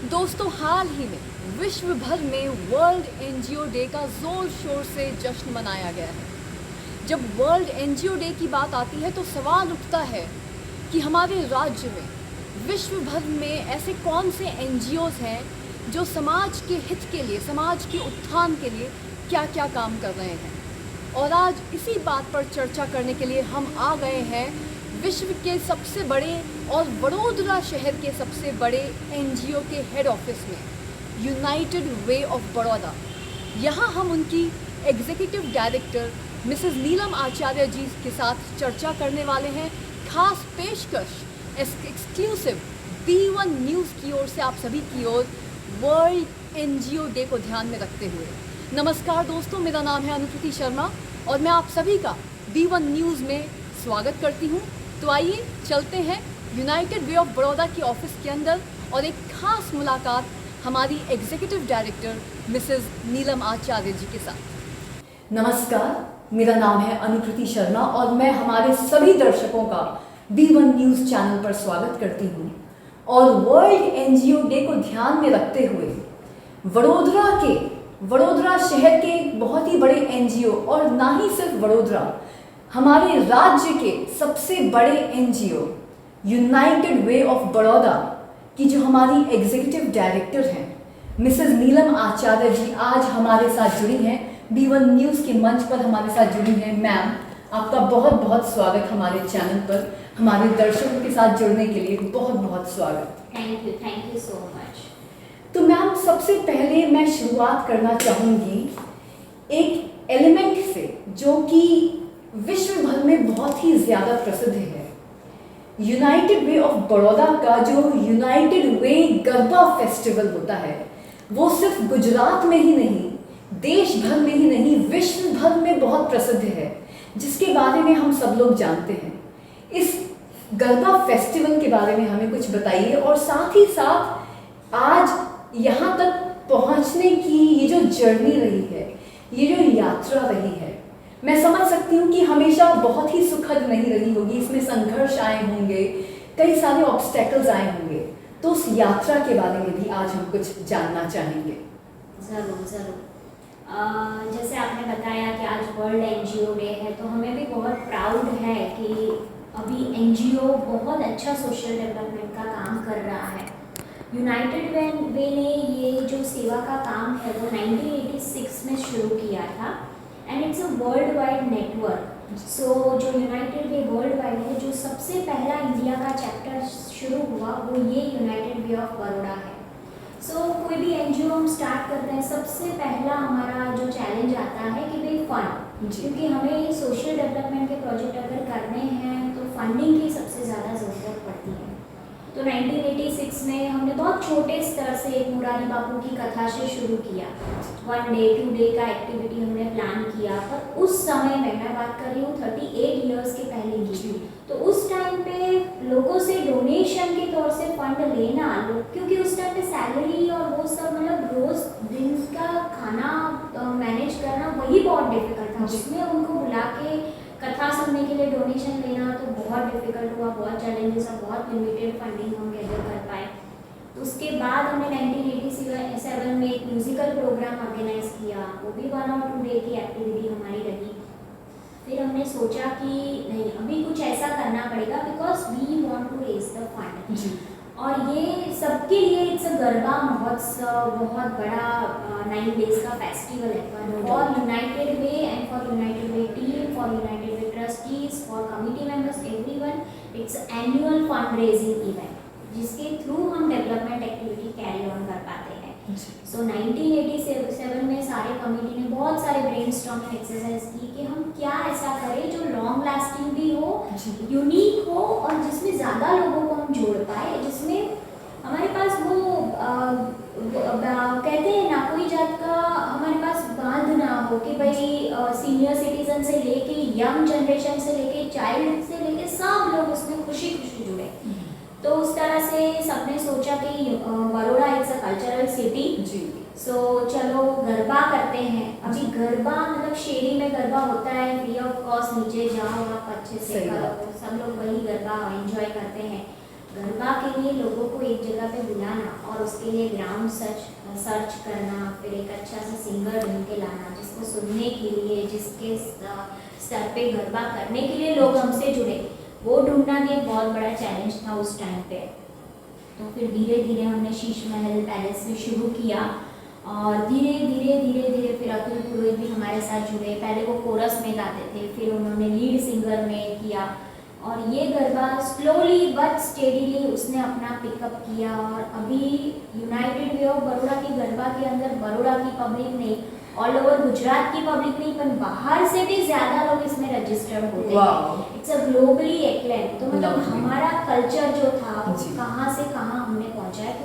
दोस्तों, हाल ही में विश्व भर में वर्ल्ड एनजीओ डे का ज़ोर शोर से जश्न मनाया गया है। जब वर्ल्ड एनजीओ डे की बात आती है तो सवाल उठता है कि हमारे राज्य में विश्व भर में ऐसे कौन से एनजीओज़ हैं जो समाज के हित के लिए, समाज के उत्थान के लिए क्या क्या काम कर रहे हैं। और आज इसी बात पर चर्चा करने के लिए हम आ गए हैं विश्व के सबसे बड़े और वडोदरा शहर के सबसे बड़े एनजीओ के हेड ऑफिस में, यूनाइटेड वे ऑफ बड़ौदा। यहाँ हम उनकी एग्जीक्यूटिव डायरेक्टर मिसेस नीलम आचार्य जी के साथ चर्चा करने वाले हैं। खास पेशकश एक्सक्लूसिव B1 न्यूज़ की ओर से आप सभी की ओर वर्ल्ड एनजीओ डे को ध्यान में रखते हुए। नमस्कार दोस्तों, मेरा नाम है अनुकृति शर्मा और मैं आप सभी का B1 न्यूज़ में स्वागत करती हूँ। तो आइए चलते हैं यूनाइटेड वे ऑफ बड़ौदा की ऑफिस के अंदर और एक खास मुलाकात हमारी एग्जीक्यूटिव डायरेक्टर मिसेस नीलम आचार्य जी के साथ। नमस्कार, मेरा नाम है अनुकृति शर्मा और मैं हमारे सभी दर्शकों का B1 न्यूज़ चैनल पर स्वागत करती हूँ। और वर्ल्ड एनजीओ डे को ध्यान में रखते हुए वडोदरा शहर के बहुत ही बड़े एनजीओ, और ना ही सिर्फ वडोदरा, हमारे राज्य के सबसे बड़े NGO United way of Baroda की जो हमारी एग्जीक्यूटिव डायरेक्टर हैं मिसेस नीलम आचार्य जी आज हमारे साथ जुड़ी हैं। B1 न्यूज़ के मंच पर हमारे साथ जुड़ी हैं। मैम, आपका बहुत बहुत स्वागत हमारे चैनल पर। हमारे दर्शकों के साथ जुड़ने के लिए बहुत बहुत स्वागत। Thank you so much. तो मैम, सबसे पहले मैं शुरुआत करना चाहूँगी एक एलिमेंट से जो कि विश्व भर में बहुत ही ज़्यादा प्रसिद्ध है। यूनाइटेड वे ऑफ बड़ौदा का जो यूनाइटेड वे गरबा फेस्टिवल होता है वो सिर्फ गुजरात में ही नहीं, देश भर में ही नहीं, विश्व भर में बहुत प्रसिद्ध है, जिसके बारे में हम सब लोग जानते हैं। इस गरबा फेस्टिवल के बारे में हमें कुछ बताइए और साथ ही साथ आज यहाँ तक पहुँचने की ये जो जर्नी रही है, ये जो यात्रा रही है, मैं समझ सकती हूँ कि हमेशा बहुत ही सुखद नहीं रही होगी। इसमें संघर्ष आए होंगे, कई सारे ऑब्स्टेकल्स आए होंगे। तो उस यात्रा के बारे में भी आज हम कुछ जानना चाहेंगे। ज़रूर। जैसे आपने बताया कि आज वर्ल्ड एनजीओ डे है, तो हमें भी बहुत प्राउड है कि अभी एनजीओ बहुत अच्छा सोशल डेवलपमेंट का काम कर रहा है। यूनाइटेड वे ने ये जो सेवा का काम है वो 1986 में शुरू किया था and it's a world wide network. So जो यूनाइटेड वे वर्ल्ड वाइड है, जो सबसे पहला इंडिया का चैप्टर शुरू हुआ वो ये यूनाइटेड वे ऑफ बड़ौदा है। सो कोई भी एनजीओ हम स्टार्ट करते हैं, सबसे पहला हमारा जो चैलेंज आता है कि भाई फंड, क्योंकि हमें सोशल डेवलपमेंट के प्रोजेक्ट अगर करने हैं तो फंडिंग की सबसे ज़्यादा ज़रूरत पड़ती है। तो 1986 में हमने बहुत छोटे स्तर से एक मुरारी बापू की कथा से शुरू किया। 1 डे 2 डे का एक्टिविटी हमने प्लान किया, पर उस समय में मैं बात कर रही हूँ 38 इयर्स के पहले की। तो उस टाइम पे लोगों से डोनेशन के तौर से फंड लेना, क्योंकि उस टाइम पे सैलरी और वो सब, मतलब रोज़ दिन का खाना मैनेज करना वही बहुत डिफिकल्ट था। उसमें उनको बुला के कथा सुनने के लिए डोनेशन लेना तो बहुत डिफिकल्ट हुआ, बहुत चैलेंजेस और बहुत लिमिटेड फंडिंग हम गैदर कर पाए। उसके बाद हमने 1987 में एक म्यूज़िकल प्रोग्राम ऑर्गेनाइज किया, वो भी 1 और 2 डे की एक्टिविटी हमारी रही। फिर हमने सोचा कि नहीं, अभी कुछ ऐसा करना पड़ेगा because we want to raise the fund. और ये सबके लिए इट्स अ गरबा महोत्सव, बहुत बड़ा 9 डेज का फेस्टिवल है for United way and for United way team, for United way trustees, for committee members, everyone. It's annual fund raising event जिसके थ्रू हम डेवलपमेंट एक्टिविटी कैरी ऑन कर पाते हैं। सो 1987 में सारे कमिटी ने बहुत सारे ब्रेनस्टॉर्मिंग एक्सरसाइज की कि हम क्या ऐसा करें जो लॉन्ग लास्टिंग भी हो, यूनिक हो और जिसमें ज़्यादा लोगों को हम जोड़ पाए, जिसमें हमारे पास वो कहते हैं ना, कोई जात का हमारे पास बांध ना हो कि भाई सीनियर सिटीजन से लेके यंग जनरेशन से लेके चाइल्ड से लेके सब लोग उसमें खुशी खुशी जुड़े। तो उस तरह से सबने सोचा कि Baroda it's a cultural city, so चलो गरबा करते हैं। अभी गरबा मतलब शेरी में गरबा होता है, फ्री ऑफ कॉस्ट, नीचे जाओ आप अच्छे से करो, सब लोग वही गरबा एंजॉय करते हैं। गरबा के लिए लोगों को एक जगह पे बुलाना और उसके लिए ग्राउंड सर्च करना, फिर एक अच्छा सा सिंगर ढूंढ के लाना जिसको सुनने के लिए, जिसके स्तर पे गरबा करने के लिए लोग हमसे जुड़े, वो ढूंढना भी एक बहुत बड़ा चैलेंज था उस टाइम पे। तो फिर धीरे धीरे हमने शीश महल पैलेस में शुरू किया और धीरे धीरे फिर अतुल पुरोहित भी हमारे साथ जुड़े। पहले वो कोरस में गाते थे, फिर उन्होंने लीड सिंगर में किया और ये गरबा स्लोली बट स्टेडीली उसने अपना पिकअप किया। और अभी यूनाइटेड वे ऑफ बड़ौदा की गरबा के अंदर बड़ौदा की पब्लिक नहीं, ऑल ओवर गुजरात की पब्लिक नहीं, पर बाहर से भी ज़्यादा लोग इसमें रजिस्टर्ड होते हैं। It's a globally acclaim. तो मतलब Lovely. हमारा कल्चर जो था वो जी। कहाँ से कहाँ हमने पहुँचा है।